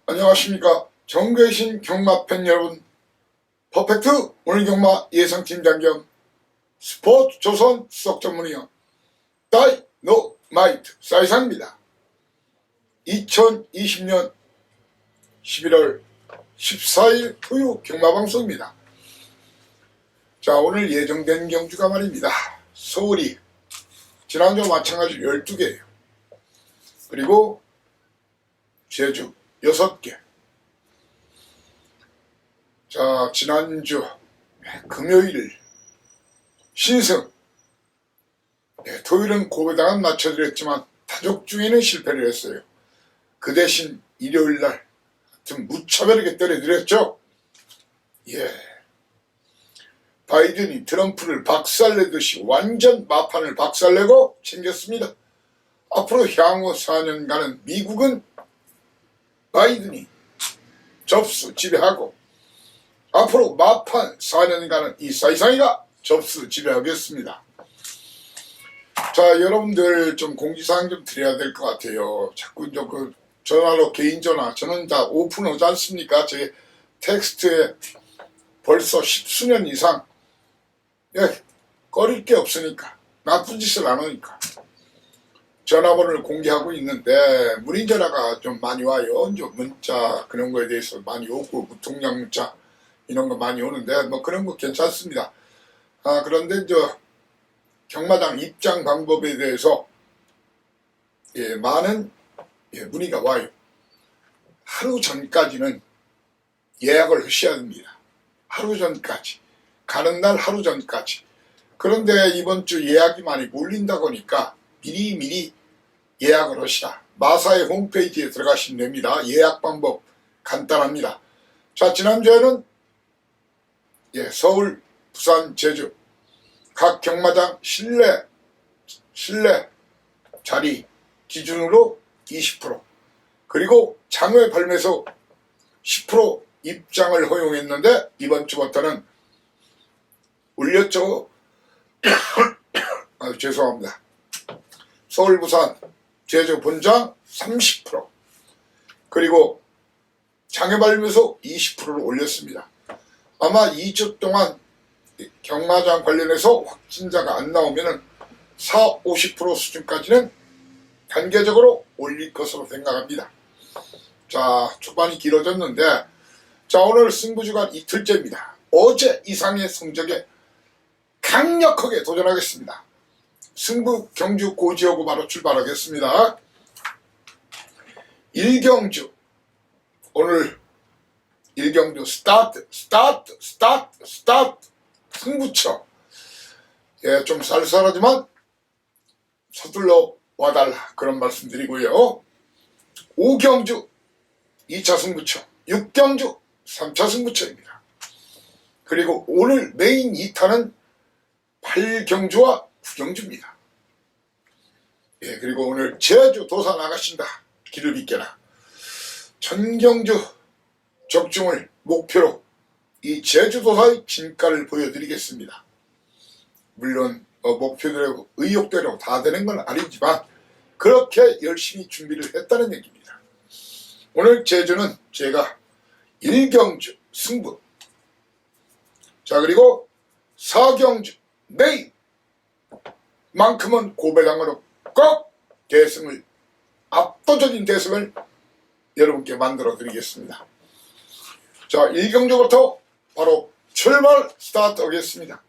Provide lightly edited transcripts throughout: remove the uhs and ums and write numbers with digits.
안녕하십니까. 정계신 경마팬 여러분, 퍼펙트 오늘 경마 예상팀장 겸 스포츠조선 수석 전문위원 다이노마이트 사이상입니다. 2020년 11월 14일 토요 경마방송입니다. 자, 오늘 예정된 경주가 말입니다. 서울이 지난주와 마찬가지로 12개예요. 그리고 제주 6개. 자, 지난주 금요일 신승, 토요일은 고배당은 맞춰드렸지만 타족 중에는 실패를 했어요. 그 대신 일요일날 하여튼 무차별하게 때려드렸죠. 바이든이 트럼프를 박살내듯이 완전 마판을 박살내고 챙겼습니다. 앞으로 향후 4년간은 미국은 바이든이 접수 지배하고 앞으로 마판 4년간은 이 사이사이가 접수 지배하겠습니다. 자, 여러분들 좀 공지사항 좀 드려야 될 것 같아요. 자꾸 그 전화로 개인전화 저는 다 오픈하지 않습니까? 제 텍스트에 벌써 10수년 이상 꺼릴 게 없으니까, 나쁜 짓을 안 하니까 전화번호를 공개하고 있는데 문의 전화가 좀 많이 와요. 이제 문자 그런 거에 대해서 많이 오고 무통장 문자 이런 거 많이 오는데 뭐 그런 거 괜찮습니다. 그런데 경마장 입장 방법에 대해서 많은 문의가 와요. 하루 전까지는 예약을 하셔야 됩니다. 하루 전까지, 가는 날 하루 전까지. 그런데 이번 주 예약이 많이 몰린다고 하니까 미리 예약을 하시라. 마사의 홈페이지에 들어가시면 됩니다. 예약 방법 간단합니다. 자, 지난주에는 서울, 부산, 제주 각 경마장 실내 자리 기준으로 20% 그리고 장외 발매소 10% 입장을 허용했는데 이번 주부터는 올렸죠. 죄송합니다. 서울, 부산, 제주 본장 30% 그리고 장외 발매소 20%를 올렸습니다. 아마 2주 동안 경마장 관련해서 확진자가 안 나오면은 40~50% 수준까지는 단계적으로 올릴 것으로 생각합니다. 자, 초반이 길어졌는데, 자, 오늘 승부주간 이틀째입니다. 어제 이상의 성적에 강력하게 도전하겠습니다. 승부 경주 고지하고 바로 출발하겠습니다. 1경주 오늘 1경주 스타트 승부처. 좀 쌀쌀하지만 서둘러 와달라 그런 말씀 드리고요. 5경주 2차 승부처, 6경주 3차 승부처입니다. 그리고 오늘 메인 2타는 8경주와 9경주입니다. 그리고 오늘 제주 도사 나가신다. 길을 비켜라. 천경주 적중을 목표로 이 제주도사의 진가를 보여드리겠습니다. 물론 목표대로 의욕대로 다 되는 건 아니지만 그렇게 열심히 준비를 했다는 얘기입니다. 오늘 제주는 제가 1경주 승부, 자, 그리고 4경주 내일만큼은 고배당으로 꼭 대승을, 압도적인 대승을 여러분께 만들어 드리겠습니다. 자, 1경주부터 바로 출발 스타트 하겠습니다.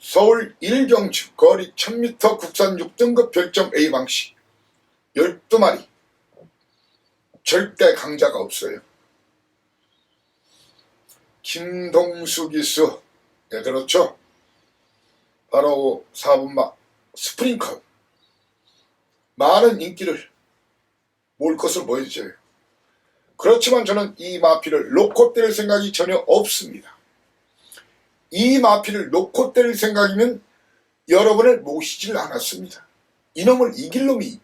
서울 1경주 거리 1000m 국산 6등급 별점 A 방식 12마리. 절대 강자가 없어요. 김동수 기수, 그렇죠. 바로 4분마 스프링클. 많은 인기를 모을 것으로 보여져요. 그렇지만 저는 이 마피를 놓고 때릴 생각이 전혀 없습니다. 이 마피를 놓고 때릴 생각이면 여러분을 모시질 않았습니다. 이놈을 이길 놈이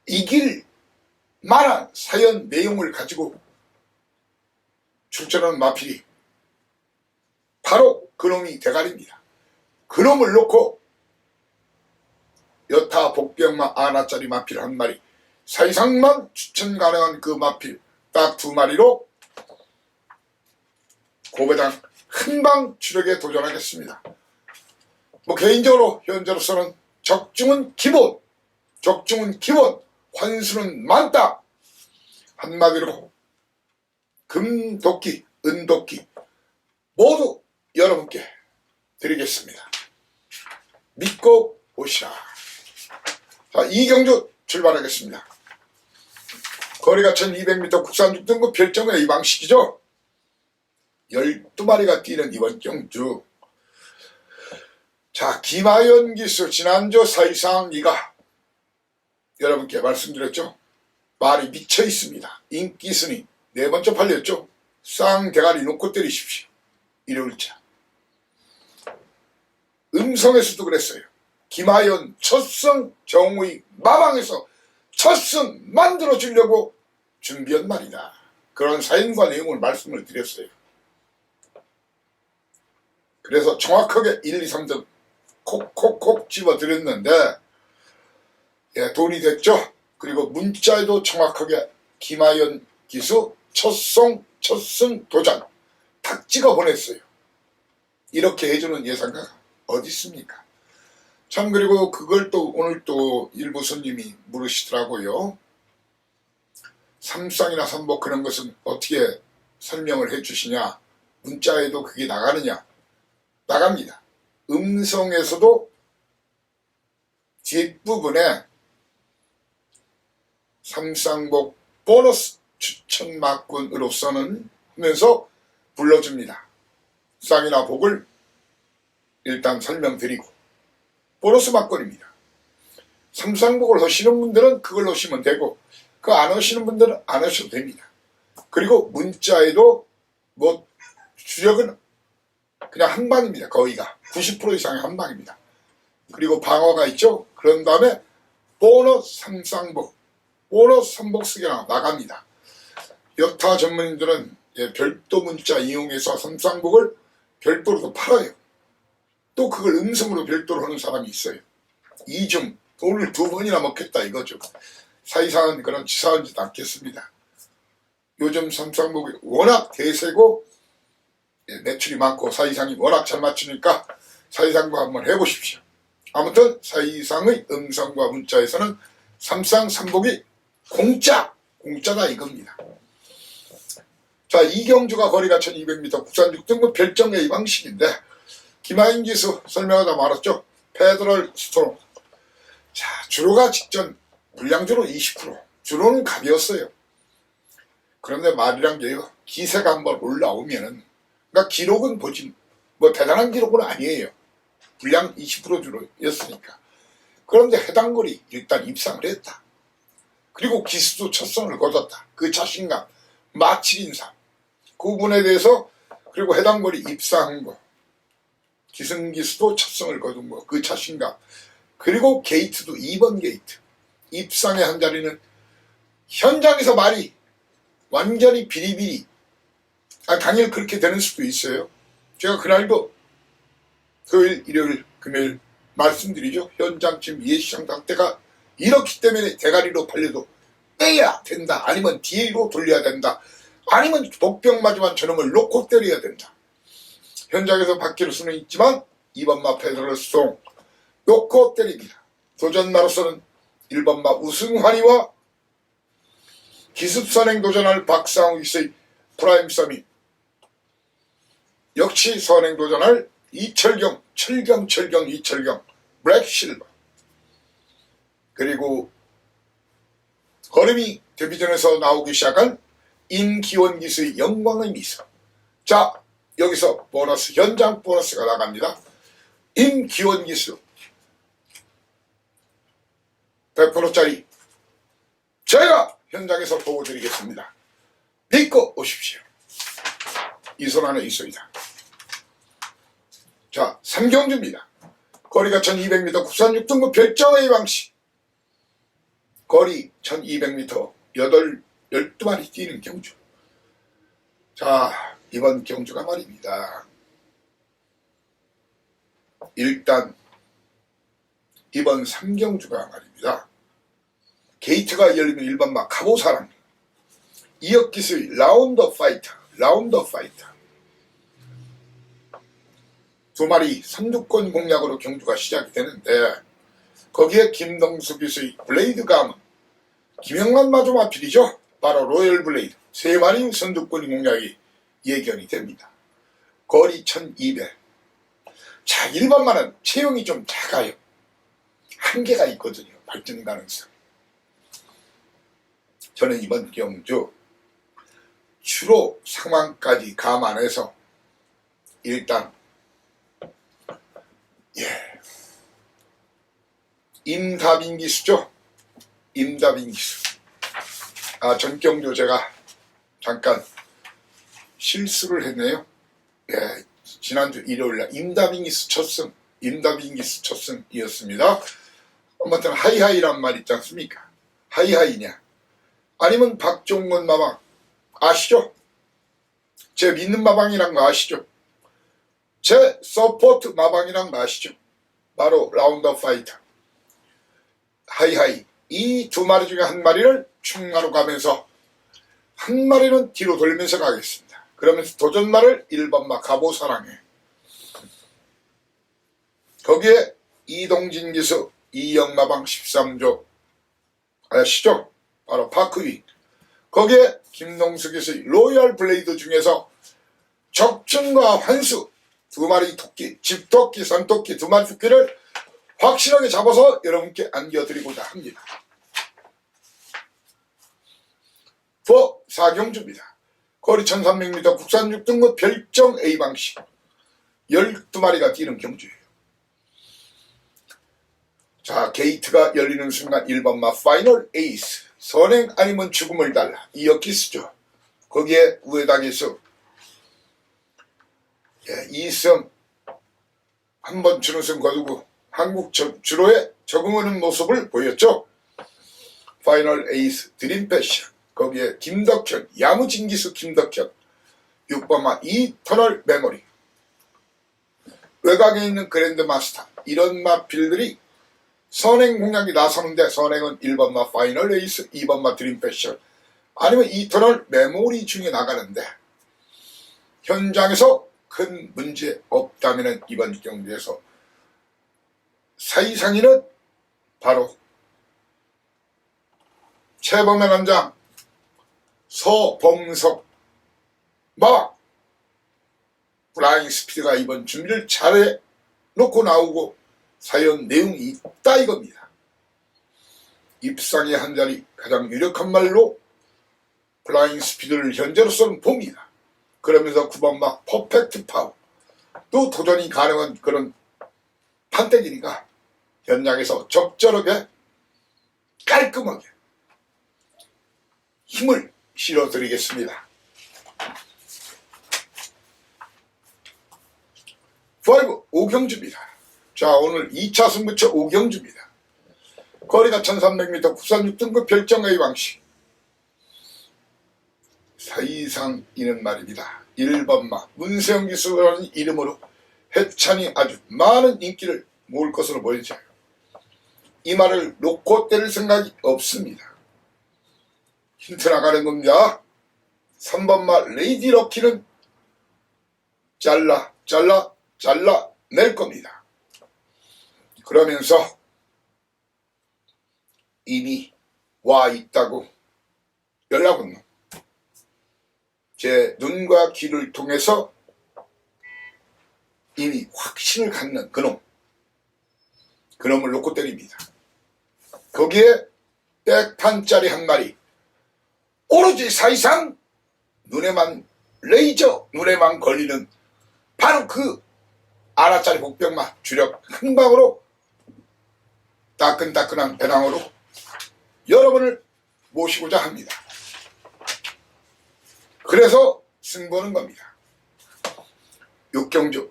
이길 만한 사연 내용을 가지고 출전하는 마필이 바로 그놈이 대가리입니다. 그놈을 놓고 여타 복병마 아나짜리 마필 한 마리, 사이상만 추천 가능한 그 마필 딱 2마리로 고배당 한방 추력에 도전하겠습니다. 뭐 개인적으로 현재로서는 적중은 기본, 환수는 많다. 한마디로 금도끼, 은도끼 모두 여러분께 드리겠습니다. 믿고 보시라. 자, 이경주 출발하겠습니다. 거리가 1200m 국산 6등급 별정의 이 방식이죠. 12마리가 뛰는 이번 경주. 자, 김하연 기수 지난주 사이상 이가 여러분께 말씀드렸죠. 말이 미쳐 있습니다. 인기순위 4번째 팔렸죠. 쌍대가리 놓고 때리십시오. 일요일자. 음성에서도 그랬어요. 김하연 첫승 정우익 마방에서 첫승 만들어주려고 준비한 말이다. 그런 사연과 내용을 말씀을 드렸어요. 그래서 정확하게 1, 2, 3등 콕콕콕 집어드렸는데 예, 돈이 됐죠. 그리고 문자에도 정확하게 김하연 기수 첫승 도전 탁 찍어 보냈어요. 이렇게 해주는 예상가가 어디 있습니까? 참, 그리고 그걸 또 오늘 또 일부 손님이 물으시더라고요. 삼쌍이나 삼복 그런 것은 어떻게 설명을 해 주시냐, 문자에도 그게 나가느냐. 나갑니다. 음성에서도 뒷부분에 삼쌍복 보너스 추천 막군으로서는 하면서 불러줍니다. 쌍이나 복을 일단 설명드리고 보너스 막군입니다. 삼쌍복을 하시는 분들은 그걸 하시면 되고 그거 안 하시는 분들은 안 하셔도 됩니다. 그리고 문자에도 뭐 주력은 그냥 한 방입니다. 거의가 90% 이상의 한 방입니다. 그리고 방어가 있죠. 그런 다음에 보너스 삼쌍복, 보너스 삼복 쓰기가 나갑니다. 여타 전문인들은 별도 문자 이용해서 삼쌍복을 별도로도 팔아요. 또 그걸 음성으로 별도로 하는 사람이 있어요. 이중 돈을 2번이나 먹겠다 이거죠. 사이상은 그런 치사한 짓 않겠습니다. 요즘 삼쌍복이 워낙 대세고 매출이 많고 사이상이 워낙 잘 맞추니까 사이상과 한번 해보십시오. 아무튼 사이상의 음성과 문자에서는 삼쌍 삼복이 공짜다 이겁니다. 자, 이경주가 거리가 1200m 국산 6등급 별정의 이 방식인데 김하연 기수 설명하다 말았죠. 페더럴 스토롱. 자, 주로가 직전 물량주로 20%. 주로는 가벼웠어요. 그런데 말이란 게요. 기세가 한번 올라오면은, 그러니까 기록은 보지 뭐 대단한 기록은 아니에요. 분량 20% 주로였으니까. 그런데 해당 거리 일단 입상을 했다. 그리고 기수도 첫선을 거뒀다. 그 자신감, 마칠인상, 그 부분에 대해서 그리고 해당 거리 입상한 거, 기승기수도 첫선을 거둔 거, 그 자신감, 그리고 게이트도 2번 게이트, 입상의 한 자리는 현장에서 말이 완전히 비리비리. 당일 그렇게 되는 수도 있어요. 제가 그날도 토요일, 일요일, 금요일 말씀드리죠. 현장쯤 예시장 상태가 이렇기 때문에 대가리로 팔려도 빼야 된다. 아니면 뒤로 돌려야 된다. 아니면 복병 맞으면 저놈을 놓고 때려야 된다. 현장에서 바뀔 수는 있지만 2번마 페더럴 송 놓고 때립니다. 도전마로서는 1번마 우승환희와 기습선행 도전할 박상욱 기수의 프라임 서밋, 역시 선행 도전할 이철경, 철경 이철경, 블랙실버, 그리고 걸음이 데뷔전에서 나오기 시작한 임기원 기수의 영광의 미소. 자, 여기서 보너스, 현장 보너스가 나갑니다. 임기원 기수 100%짜리 제가 현장에서 보고 드리겠습니다. 믿고 오십시오. 이 손 안에 있습니다. 자, 3경주입니다. 거리가 1200m 국산 6등급 별정의 방식. 거리 1200m 12마리 뛰는 경주. 자, 이번 경주가 말입니다. 일단 이번 3경주가 말입니다. 게이트가 열리면 일반마 가보사랑, 이역기수의 라운더 파이터, 두 마리 선두권 공략으로 경주가 시작이 되는데, 거기에 김동수 기수의 블레이드 가문, 김영란 마조마필이죠. 바로 로열 블레이드 세 마리 선두권 공략이 예견이 됩니다. 거리 1200. 자, 일반만은 체형이 좀 작아요. 한계가 있거든요. 발전 가능성. 저는 이번 경주 주로 상황까지 감안해서 일단 임다빈 기수죠. 임다빈 기수. 전경주 제가 잠깐 실수를 했네요. 지난주 일요일날 임다빈 기수 첫승이었습니다. 아무튼 하이하이란 말 있지 않습니까? 하이하이냐 아니면 박종원 마방 아시죠? 제 믿는 마방이란 거 아시죠? 제 서포트 마방이란 거 아시죠? 바로 라운더 파이터 하이하이. 이 두 마리 중에 한 마리를 충하로 가면서 한 마리는 뒤로 돌면서 가겠습니다. 그러면서 도전마를 1번마 가보사랑해. 거기에 이동진 기수 이영마방 13조 아시죠? 바로 파크위. 거기에 김동수 기수의 로열 블레이드 중에서 적중과 환수 두 마리 토끼, 집토끼, 산토끼 두 마리 토끼를 확실하게 잡아서 여러분께 안겨드리고자 합니다. 4경주입니다. 거리 1300m 국산 6등급 별정 A방식 12마리가 뛰는 경주예요. 자, 게이트가 열리는 순간 1번마 파이널 에이스 선행 아니면 죽음을 달라 이역기수죠. 거기에 우회당에서 2승 한번 준우승 거두고 한국 주로에 적응하는 모습을 보였죠. 파이널 에이스 드림 패션 거기에 김덕현 야무진 기수 김덕현 6번마 이터널 메모리 외곽에 있는 그랜드 마스터 이런 마필들이 선행 공략이 나서는데 선행은 1번마 파이널 에이스 2번마 드림 패션 아니면 이터널 메모리 중에 나가는데 현장에서 큰 문제 없다면 이번 경기에서 사이상위는 바로 최범의 남장 서범석 마방 플라잉 스피드가 이번 준비를 잘해 놓고 나오고 사연 내용이 있다 이겁니다. 입상의 한 자리 가장 유력한 말로 플라잉 스피드를 현재로서는 봅니다. 그러면서 9번마 퍼펙트 파워 또 도전이 가능한 그런 판때기니까 현장에서 적절하게 깔끔하게 힘을 실어드리겠습니다. 5경주입니다. 자, 오늘 2차 승부처 5경주입니다. 거리가 1300m 국산 6등급 별정 A 방식 사이상이는 말입니다. 1번마 문세영 기수라는 이름으로 해찬이 아주 많은 인기를 모을 것으로 보여져요. 이 말을 놓고 때릴 생각이 없습니다. 힌트 나가는 겁니다. 3번마 레이디 럭키는 잘라 낼 겁니다. 그러면서 이미 와 있다고 연락 온 놈. 제 눈과 귀를 통해서 이미 확신을 갖는 그놈. 그놈을 놓고 때립니다. 거기에 백판짜리 한 마리. 오로지 사이상 눈에만 레이저 눈에만 걸리는 바로 그 아라짜리 복병마 주력 한 방으로 따끈따끈한 배낭으로 여러분을 모시고자 합니다. 그래서 승부하는 겁니다. 6경주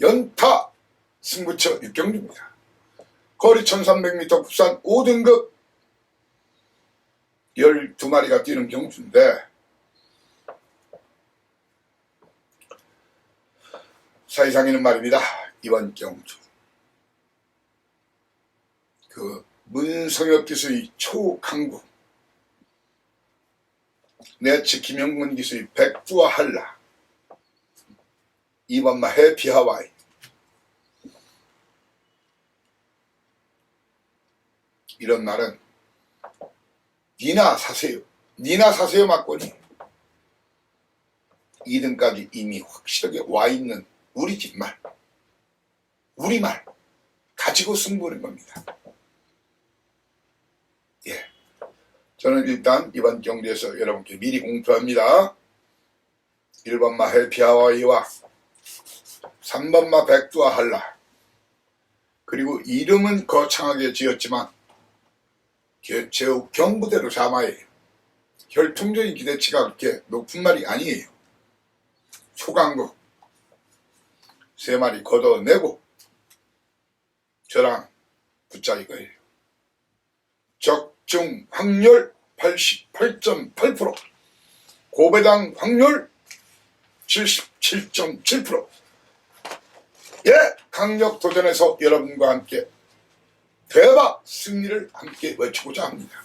연타 승부처 6경주입니다. 거리 1300m 국산 5등급 12마리가 뛰는 경주인데 사이상에는 말입니다. 이번 경주 문성엽 기수의 초강구, 네츠 김영근 기수의 백두와 한라, 2번마 해피 하와이, 이런 말은 니나 사세요, 니나 사세요 막거니 2등까지 이미 확실하게 와있는 우리 집 말, 우리말 가지고 승부하는 겁니다. 예, 저는 일단 이번 경기에서 여러분께 미리 공표합니다. 1번마 해피 하와이와 3번마 백두와 한라, 그리고 이름은 거창하게 지었지만 제우 경부대로 자마예요. 혈통적인 기대치가 그렇게 높은 말이 아니에요. 초강국 3마리 걷어내고 저랑 붙자 이거예요. 적중 확률 88.8%, 고배당 확률 77.7%. 예, 강력 도전에서 여러분과 함께 대박 승리를 함께 외치고자 합니다.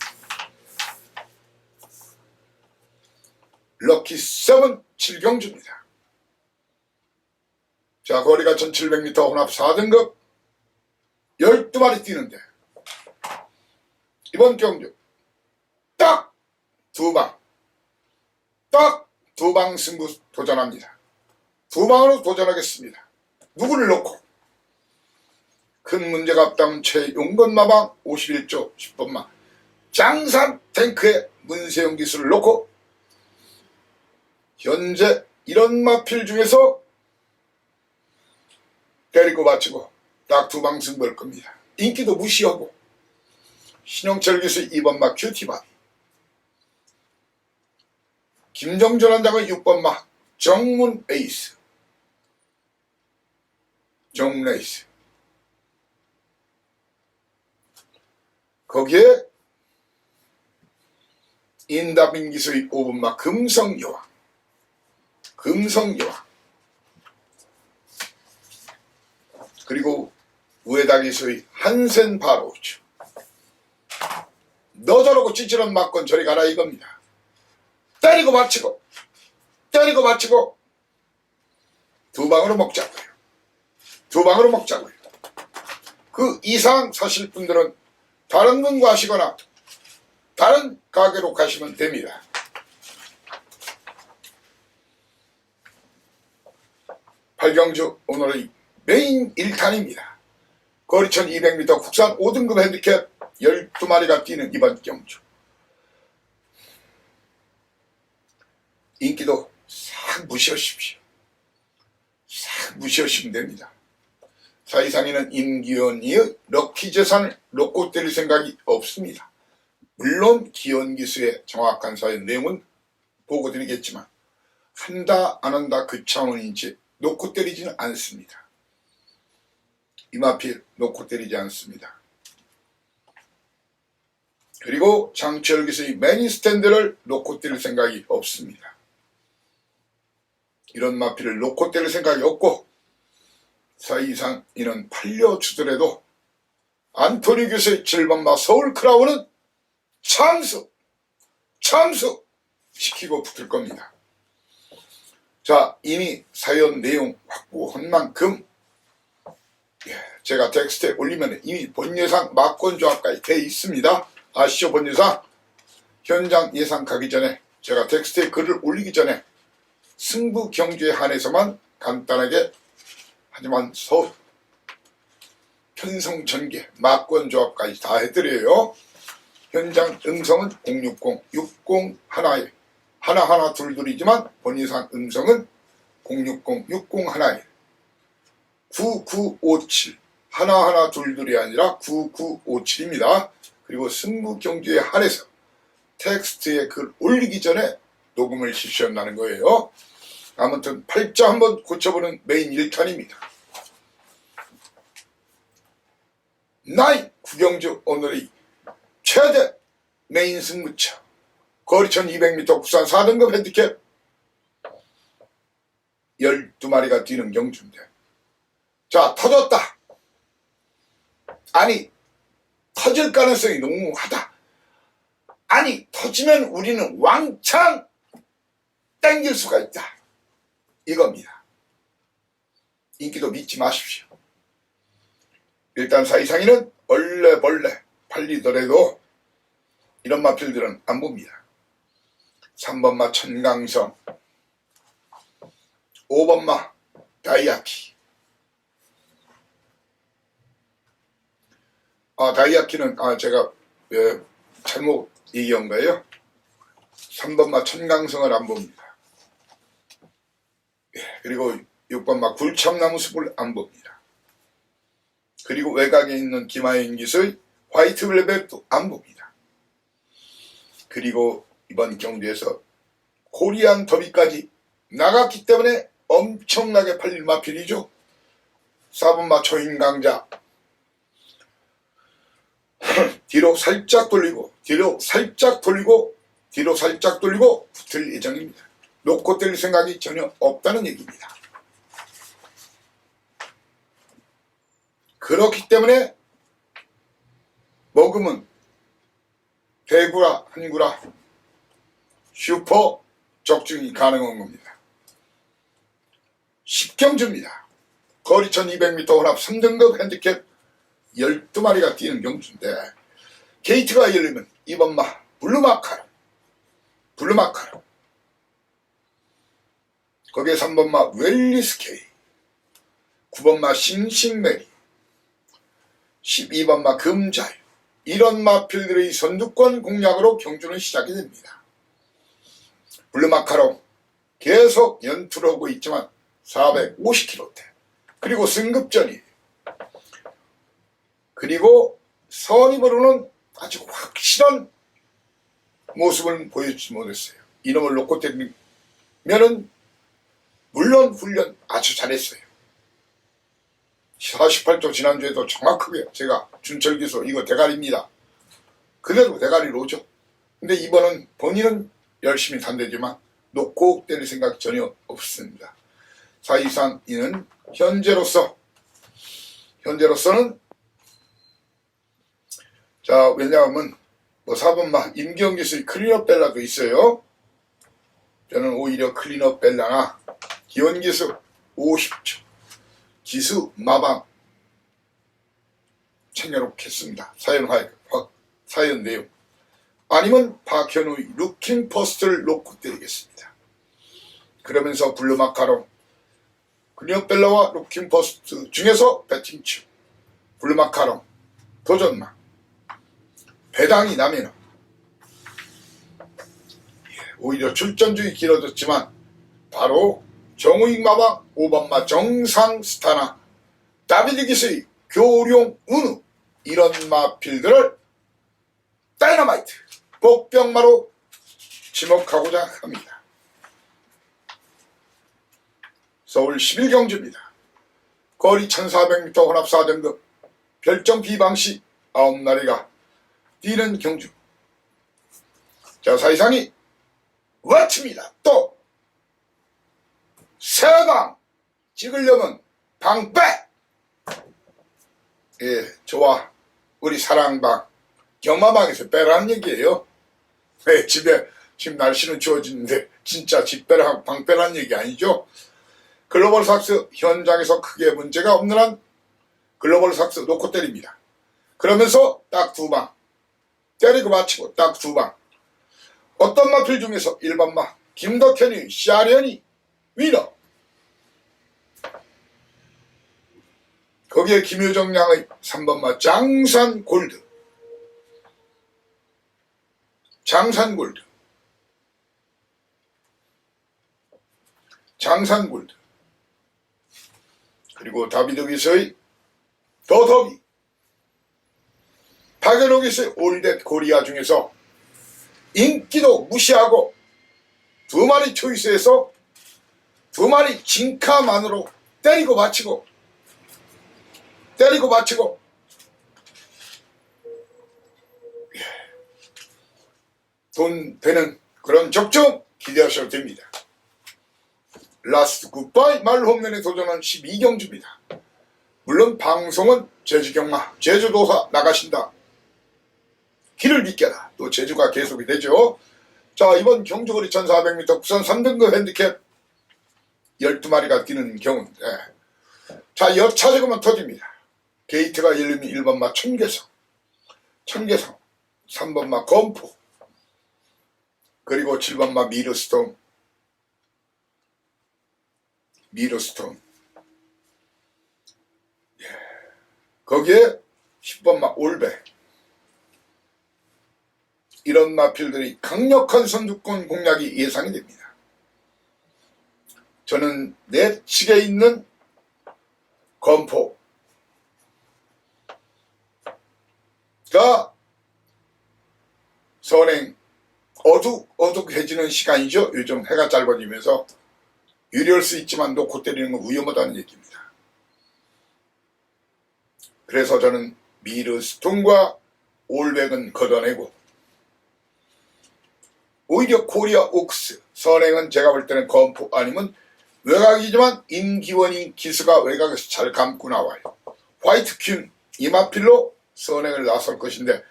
럭키 7 7경주입니다. 자, 거리가 1700m, 혼합 4등급 12마리 뛰는데 이번 경주 딱 두 방 승부 도전합니다. 2방으로 도전하겠습니다. 누구를 놓고? 큰 문제가 없다면 최용건 마방 51조 10번마 장산 탱크의 문세영 기수를 놓고 현재 이런 마필 중에서 때리고 맞추고 딱 2방 승부할 겁니다. 인기도 무시하고 신영철 기수 2번마 큐티바비, 김정전 원장의 6번마 정문 에이스, 정문 에이스, 거기에 인다빈 기수의 5번마 금성여왕, 그리고 우에다 기수의 한센 바로우츠. 너 저러고 찌질한 막건 저리 가라 이겁니다. 때리고 맞히고 2방으로 먹자고요. 그 이상 사실 분들은 다른 분 가시거나 다른 가게로 가시면 됩니다. 팔경주 오늘의 메인 1탄입니다. 거리 1200m 국산 5등급 핸디캡 12마리가 뛰는 이번 경주. 인기도 싹 무시하십시오. 싹 무시하시면 됩니다. 사이상에는 임기현이의 럭키 재산을 놓고 때릴 생각이 없습니다. 물론 기현 기수의 정확한 사연 내용은 보고드리겠지만 한다 안 한다 그 차원인지 놓고 때리지는 않습니다. 이마필 놓고 때리지 않습니다. 그리고 장철 기수의 매니스탠드를 놓고 때릴 생각이 없습니다. 이런 마필을 놓고 때릴 생각이 없고 사이상 이는 팔려주더라도 안토니 교수의 7번마 서울 크라운은 참수 시키고 붙을 겁니다. 자, 이미 사연 내용 확보한 만큼 제가 텍스트에 올리면 이미 본 예상 막권 조합까지 돼 있습니다. 아시죠? 본 예상. 현장 예상 가기 전에 제가 텍스트에 글을 올리기 전에 승부 경주에 한해서만 간단하게 하지만 편성 전개 막권 조합까지 다 해드려요. 현장 음성은 060, 60 하나에 하나 둘이지만 본예상 음성은 060, 60 하나에 9957 하나 둘이 아니라 9957입니다. 그리고 승부 경주에 한해서 텍스트에 글 올리기 전에 녹음을 실시한다는 거예요. 아무튼 팔자 한번 고쳐보는 메인 1탄입니다. 나이 구경주 오늘의 최대 메인 승부처 거리 1200m 국산 4등급 핸디캡 12마리가 뛰는 경주인데 자 터졌다. 아니 터질 가능성이 농후하다. 아니 터지면 우리는 왕창 땡길 수가 있다. 이겁니다. 인기도 믿지 마십시오. 일단 사이상위는 얼레벌레 팔리더라도 이런 마필들은 안 봅니다. 3번마 천강성, 5번마 다이아키. 다이아키는 제가 잘못 얘기한 거예요. 3번마 천강성을 안 봅니다. 그리고 6번마 굴참나무 숲을 안 봅니다. 그리고 외곽에 있는 김하연 기수의 화이트 벨벳도 안 봅니다. 그리고 이번 경주에서 코리안 더비까지 나갔기 때문에 엄청나게 팔릴 마필이죠. 4번마 초인강자. 뒤로 살짝 돌리고 뒤로 살짝 돌리고 뒤로 살짝 돌리고 붙을 예정입니다. 놓고 뛸 생각이 전혀 없다는 얘기입니다. 그렇기 때문에 먹으면 대구라 한구라 슈퍼 적중이 가능한 겁니다. 10경주입니다. 거리 1200m 혼합 3등급 핸디캡 12마리가 뛰는 경주인데 게이트가 열리면 2번마 블루마카롱 거기에 3번마 웰리스케이, 9번마 싱싱메리, 12번마 금자유, 이런 마필들의 선두권 공략으로 경주는 시작이 됩니다. 블루마카롱 계속 연투를 하고 있지만 450km대 그리고 승급전이에요. 그리고 선입으로는 아주 확실한 모습을 보여주지 못했어요. 이놈을 놓고 때리면은 물론 훈련 아주 잘했어요. 48조 지난주에도 정확하게 제가 준철기수 이거 대가리입니다. 그대로 대가리로 오죠. 근데 이번은 본인은 열심히 단대지만 놓고 때릴 생각이 전혀 없습니다. 사실상 이는 현재로서는 자 왜냐하면 4번마 임경기수의 클린업 벨라도 있어요. 저는 오히려 클린업 벨라나 기원기수 50초 기수 마방 챙겨놓겠습니다. 사연 내용 아니면 박현우의 루킹 포스트를 놓고 때리겠습니다. 그러면서 블루마카롱 클린업 벨라와 루킹 포스트 중에서 배팅추 블루마카롱 도전마 배당이 나면 오히려 출전주의 길어졌지만 바로 정우익 마방 5번마 정상 스타나 다비드 기수의 교룡 운우 이런 마필들을 다이너마이트 복병마로 지목하고자 합니다. 서울 11경주입니다. 거리 1400m 혼합 4등급 별점 비방시 9마리가 뛰는 경주. 자 사이상이 와칩니다. 또 세방 찍으려면 방빼. 예, 저와 우리 사랑방 경마방에서 빼라는 얘기예요. 예, 집에 지금 날씨는 추워지는데 진짜 집 빼라 방 빼라는 얘기 아니죠. 글로벌삭스 현장에서 크게 문제가 없는 한 글로벌삭스 놓고 때립니다. 그러면서 딱 2방 때리고 마치고 딱 2방. 어떤 마필 중에서 1번마 김덕현이 샤련이 위너 거기에 김효정 양의 3번마 장산골드 그리고 다비드 기수의 더더비 박연호 기수의 올댓 코리아 중에서 인기도 무시하고 2마리 초이스에서 2마리 징카만으로 때리고 마치고 돈 되는 그런 적중 기대하셔도 됩니다. 라스트 굿바이 말홈런에 도전한 12경주입니다. 물론 방송은 제주경마 제주도사 나가신다 길을 비켜라. 또 제주가 계속이 되죠. 자, 이번 경주거리 1400m 국산 3등급 핸디캡 12마리가 뛰는 경우인데, 자, 여차저그만 터집니다. 게이트가 열리면 1번마 청계성, 3번마 검포, 그리고 7번마 미르스톤, 거기에 10번마 올백, 이런 마필들이 강력한 선두권 공략이 예상이 됩니다. 저는 내측에 있는 검포가 선행 어둑어둑해지는 시간이죠. 요즘 해가 짧아지면서 유리할 수 있지만 놓고 때리는 건 위험하다는 얘기입니다. 그래서 저는 미르스톤과 올백은 걷어내고 오히려 코리아 옥스 선행은 제가 볼 때는 검포 아니면 외곽이지만 임기원인 기수가 외곽에서 잘 감고 나와요. 화이트 퀸 이마필로 선행을 나설 것인데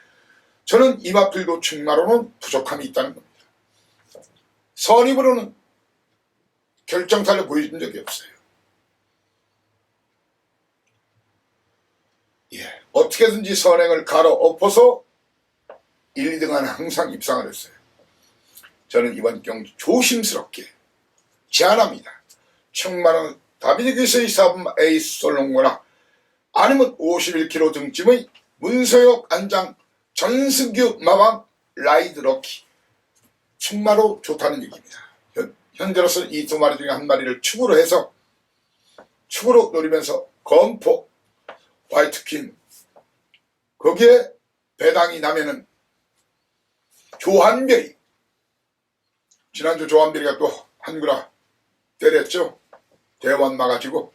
저는 이마필도 충마로는 부족함이 있다는 겁니다. 선입으로는 결정타를 보여준 적이 없어요. 어떻게든지 선행을 가로 엎어서 1, 2등은 항상 입상을 했어요. 저는 이번 경주 조심스럽게 제안합니다. 충마는 다비드 기수의 4번 에이스 솔롱거나 아니면 51kg 등짐의 문서혁 안장 전승규 마왕 라이드 럭키 충마로 좋다는 얘기입니다. 현재로서 이 두 마리 중에 한 마리를 축으로 해서 축으로 노리면서 검포, 화이트퀸 거기에 배당이 나면은 조한별이 지난주 조한별이가 또 한구라 때렸죠. 대원마 가지고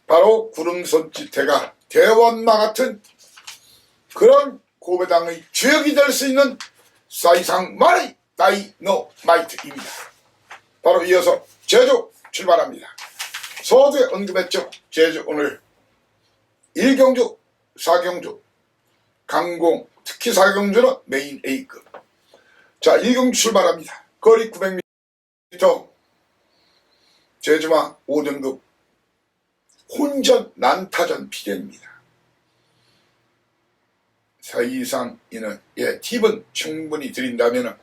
바로 구름손짓해가 대원마 같은 그런 고배당의 주역이 될 수 있는 사이상 마리 다이너마이트입니다. 바로 이어서 제주 출발합니다. 서두에 언급했죠. 제주 오늘 1경주, 4경주, 강공, 특히 4경주는 메인 A급. 자, 1경주 출발합니다. 거리 900m, 제주마 5등급, 혼전 난타전 비결입니다. 사이상 이는 팁은 충분히 드린다면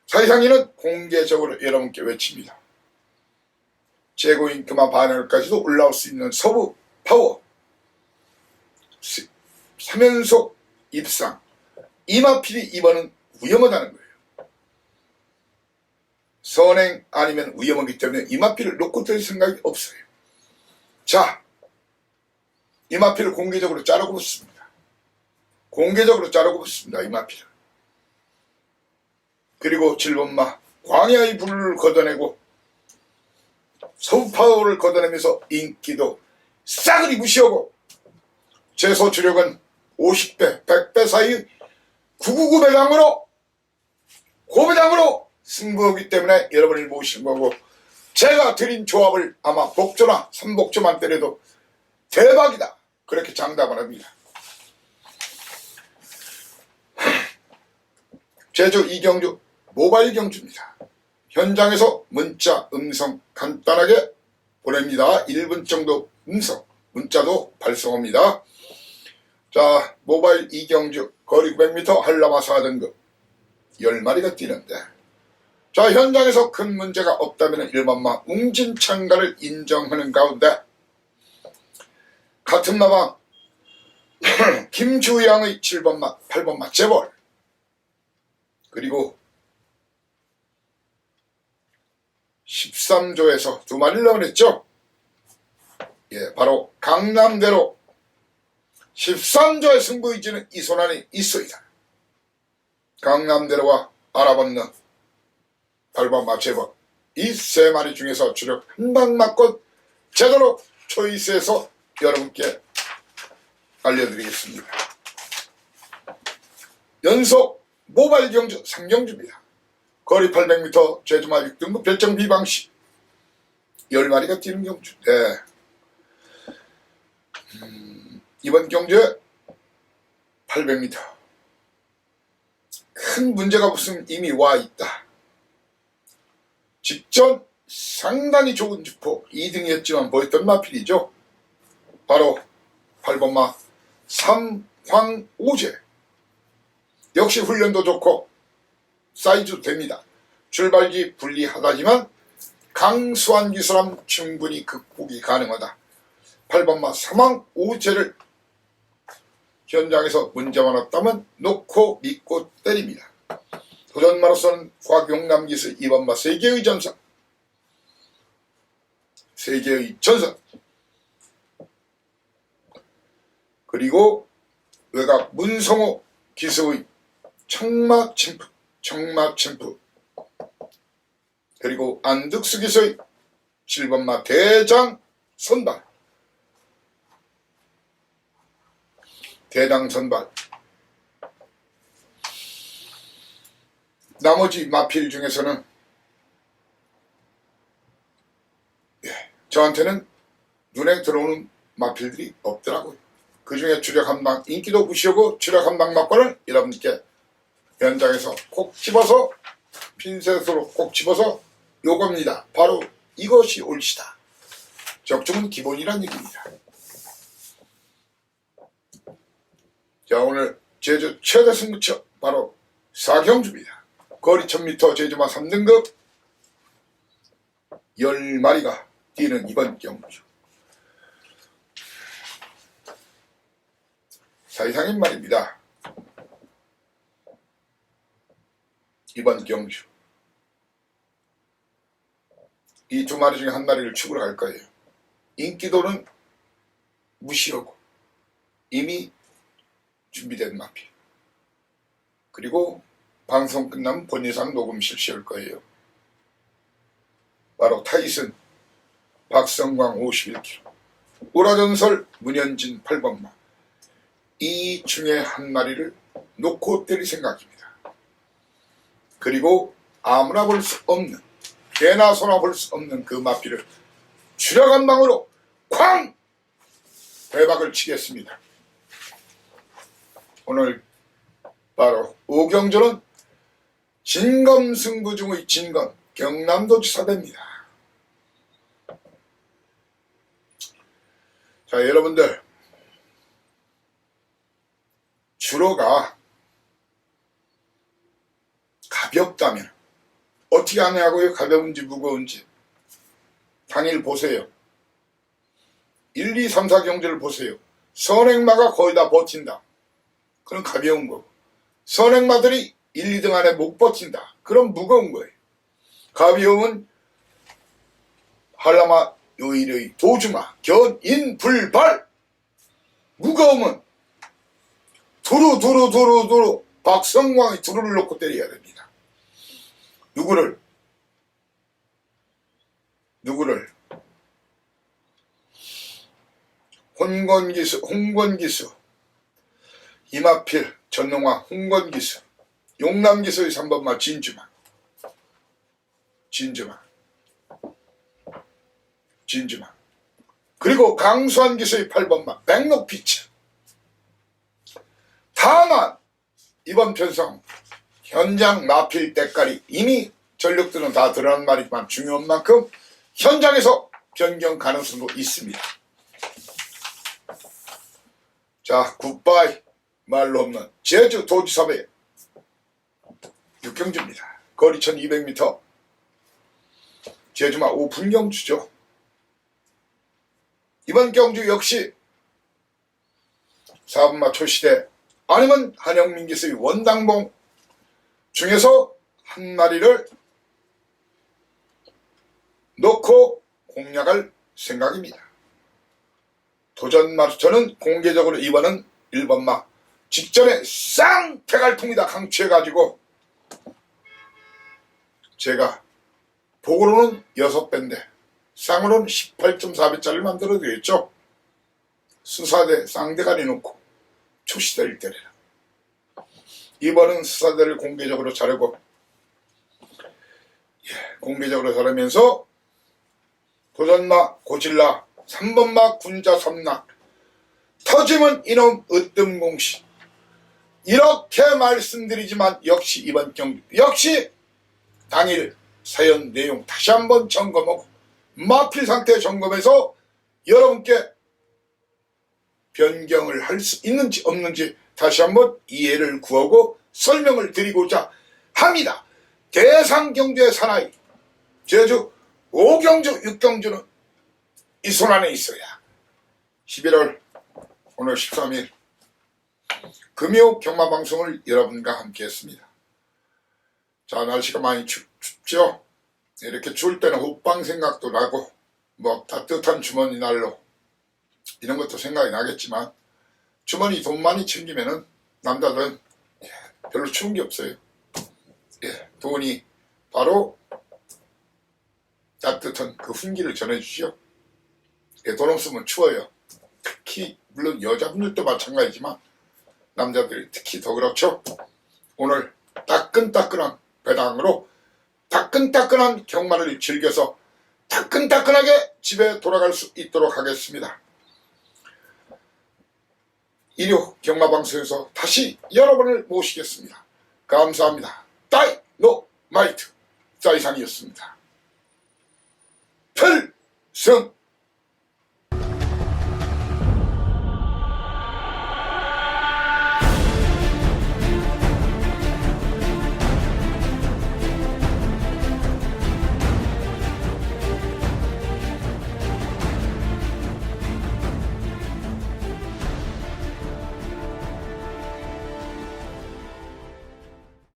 사이상 이는 공개적으로 여러분께 외칩니다. 최고인 그만 반열까지도 올라올 수 있는 서부 파워 3연속 입상 이마필이 이번은 위험하다는 거예요. 선행 아니면 위험하기 때문에 이마필을 놓고 들 생각이 없어요. 자, 이마필을 공개적으로 자르고 붙습니다. 이마필을. 그리고 7번마 광야의 불을 걷어내고 서부파워를 걷어내면서 인기도 싸그리 무시하고 최소 주력은 50배, 100배 사이 999 배당으로 고배당으로 승부하기 때문에 여러분을 모신 거고 제가 드린 조합을 아마 복조나 3복조만 때려도 대박이다 그렇게 장담을 합니다. 제주 2경주 모바일 경주입니다. 현장에서 문자, 음성 간단하게 보냅니다. 1분 정도 음성, 문자도 발송합니다. 자, 모바일 2경주 거리 900m 한라마 4등급 10마리가 뛰는데 자, 현장에서 큰 문제가 없다면 1번마 웅진 참가를 인정하는 가운데 같은 마방 김주양의 7번마, 8번마 재벌 그리고 13조에서 두 마리를 넣어냈죠. 바로 강남대로 13조의 승부 의지는 이 손안에 있어이다. 강남대로와 알아봤는 8번마 재벌 이 세 마리 중에서 주력 한 방 맞고 제대로 초이스해서 여러분께 알려드리겠습니다. 연속 모바일 경주 3경주입니다. 거리 800m 제주마 6등급 별정 비방시 10마리가 뛰는 경주. 이번 경주에 800m 큰 문제가 없으면 이미 와 있다. 직전 상당히 좋은 주포 2등이었지만 보였던 마필이죠. 바로 8번마 삼황오제. 역시 훈련도 좋고 사이즈도 됩니다. 출발기 불리하다지만 강수한 기술함 충분히 극복이 가능하다. 8번마 삼황오제를 현장에서 문제만 없다면 놓고 믿고 때립니다. 도전마로서는 곽용남 기수 2번마 세계의 전선. 세계의 전선. 그리고 외곽 문성호 기수의 청마침프. 그리고 안득수 기수의 7번마 대장 선발. 나머지 마필 중에서는 저한테는 눈에 들어오는 마필들이 없더라고요. 그 중에 주력 한방 인기도 무시하고 주력 한방 막권을 여러분께 현장에서 콕 집어서 핀셋으로 콕 집어서 요겁니다. 바로 이것이 옳시다. 적중은 기본이란 얘기입니다. 자, 오늘 제주 최대 승부처 바로 사경주입니다. 거리 1000m 제주마 3등급 10마리가 뛰는 이번 경주. 사이상인 말입니다. 이번 경주 이 두 마리 중에 한 마리를 축으로 갈 거예요. 인기도는 무시하고 이미 준비된 마필. 그리고 방송 끝나면 본예상 녹음 실시할 거예요. 바로 타이슨 박성광 51kg, 오라전설 문현진 8번마. 이 중에 한 마리를 놓고 때릴 생각입니다. 그리고 아무나 볼 수 없는, 개나 소나 볼 수 없는 그 마필을 주력 한 방으로 쾅! 대박을 치겠습니다. 오늘 바로 오경주는 진검승부 중의 진검, 경남도지사대입니다. 자, 여러분들, 주로가 가볍다면 어떻게 하냐고요? 가벼운지 무거운지 당일 보세요. 1, 2, 3, 4 경주를 보세요. 선행마가 거의 다 버틴다. 그럼 가벼운 거고, 선행마들이 1, 2등 안에 못 버틴다. 그럼 무거운 거예요. 가벼움은 한라마, 요일의 도주마, 견인불발. 무거움은 두루 박성광이 두루를 놓고 때려야 됩니다. 누구를 홍건기수, 이마필, 전농화, 홍건기수, 용남기수의 3번마 진주마. 그리고 강수한 기수의 8번마 백록피츠. 다만 이번 편성 현장 마필 때깔이 이미 전력들은 다 드러난 말이지만 중요한 만큼 현장에서 변경 가능성도 있습니다. 자, 굿바이 말로 없는 제주 도지사배 육경주입니다. 거리 1200m 제주마 오픈 경주죠. 이번 경주 역시 4번마 초시대 아니면 한영민 기수의 원당봉 중에서 한 마리를 놓고 공략할 생각입니다. 도전마루 저는 공개적으로 이번은 1번마 직전에 쌍태갈통이다 강추해가지고 제가 복으로는 6배인데 쌍으로는 18.4배짜리를 만들어 드렸죠. 수사대 쌍대가리 놓고 초시대를 때려라. 이번은 수사대를 공개적으로 자르고 공개적으로 자르면서 도전마 고질라 3번마 군자 삼락 터지면 이놈 으뜸공시 이렇게 말씀드리지만 역시 이번 경주 역시 당일 사연 내용 다시 한번 점검하고 마필 상태 점검해서 여러분께 변경을 할 수 있는지 없는지 다시 한번 이해를 구하고 설명을 드리고자 합니다. 대상경주의 사나이 제주 5경주 6경주는 이 손 안에 있어야 11월 오늘 13일 금요 경마방송을 여러분과 함께 했습니다. 자, 날씨가 많이 춥죠? 이렇게 추울 때는 호빵 생각도 나고 뭐 따뜻한 주머니 날로 이런 것도 생각이 나겠지만 주머니 돈 많이 챙기면은 남자들은 별로 추운 게 없어요. 돈이 바로 따뜻한 그 훈기를 전해주시오. 돈 없으면 추워요. 특히 물론 여자분들도 마찬가지지만 남자들이 특히 더 그렇죠. 오늘 따끈따끈한 배당으로 따끈따끈한 경마를 즐겨서 따끈따끈하게 집에 돌아갈 수 있도록 하겠습니다. 일요 경마방송에서 다시 여러분을 모시겠습니다. 감사합니다. 다이노마이트 사이상이었습니다. 필승